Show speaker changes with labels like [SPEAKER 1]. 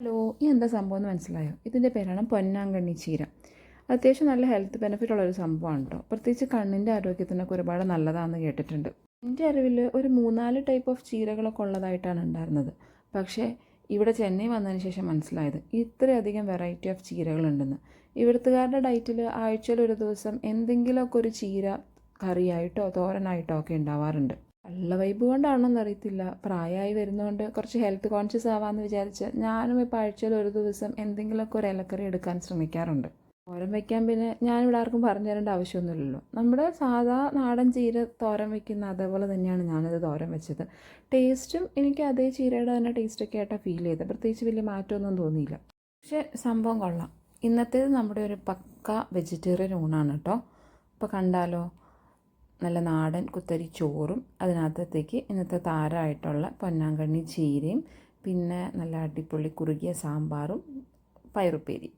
[SPEAKER 1] Hello, ഈ എന്താ സംഭവം എന്ന് മനസ്സിലായോ? ഇതിൻ്റെ പേരാണ് പൊന്നാങ്കണ്ണി ചീര. അത്യാവശ്യം നല്ല ഹെൽത്ത് ബെനിഫിറ്റ് ഉള്ളൊരു സംഭവമാണ് കേട്ടോ. പ്രത്യേകിച്ച് കണ്ണിൻ്റെ ആരോഗ്യത്തിനൊക്കെ ഒരുപാട് നല്ലതാണെന്ന് കേട്ടിട്ടുണ്ട്. എൻ്റെ അറിവിൽ ഒരു 3-4 ടൈപ്പ് ഓഫ് ചീരകളൊക്കെ ഉള്ളതായിട്ടാണ് ഉണ്ടായിരുന്നത്. പക്ഷേ ഇവിടെ ചെന്നൈ വന്നതിന് ശേഷം മനസ്സിലായത് ഇത്രയധികം വെറൈറ്റി ഓഫ് ചീരകളുണ്ടെന്ന്. ഇവിടുത്തുകാരുടെ ഡയറ്റിൽ ആഴ്ചയിൽ ഒരു ദിവസം എന്തെങ്കിലുമൊക്കെ ഒരു ചീര കറിയായിട്ടോ തോരനായിട്ടോ ഒക്കെ ഉണ്ടാവാറുണ്ട്. നല്ല വൈബ് കൊണ്ടാണോന്ന് അറിയത്തില്ല, പ്രായമായി വരുന്നതുകൊണ്ട് കുറച്ച് ഹെൽത്ത് കോൺഷ്യസ് ആവാമെന്ന് വിചാരിച്ച് ഞാനും ഇപ്പോൾ ആഴ്ചയിൽ ഒരു ദിവസം എന്തെങ്കിലുമൊക്കെ ഒരു ഇലക്കറി എടുക്കാൻ ശ്രമിക്കാറുണ്ട്. തോരൻ വയ്ക്കാൻ പിന്നെ ഞാനിവിടെ ആർക്കും പറഞ്ഞു തരേണ്ട ആവശ്യമൊന്നുമില്ലല്ലോ. നമ്മുടെ സാധാ നാടൻ ചീര തോരൻ വയ്ക്കുന്ന അതേപോലെ തന്നെയാണ് ഞാനിത് തോരൻ വെച്ചത്. ടേസ്റ്റും എനിക്ക് അതേ ചീരയുടെ തന്നെ ടേസ്റ്റൊക്കെ ആയിട്ടാണ് ഫീൽ ചെയ്തത്. പ്രത്യേകിച്ച് വലിയ മാറ്റമൊന്നും തോന്നിയില്ല. പക്ഷേ സംഭവം കൊള്ളാം. ഇന്നത്തേത് നമ്മുടെ ഒരു പക്ക വെജിറ്റേറിയൻ ഊണാണ് കേട്ടോ. ഇപ്പോൾ കണ്ടാലോ, നല്ല നാടൻ കുത്തരി ചോറും അതിനകത്തേക്ക് ഇന്നത്തെ താരമായിട്ടുള്ള പൊന്നാങ്കണ്ണി ചീരയും പിന്നെ നല്ല അടിപൊളി കുറുകിയ സാമ്പാറും പയറുപ്പേരി.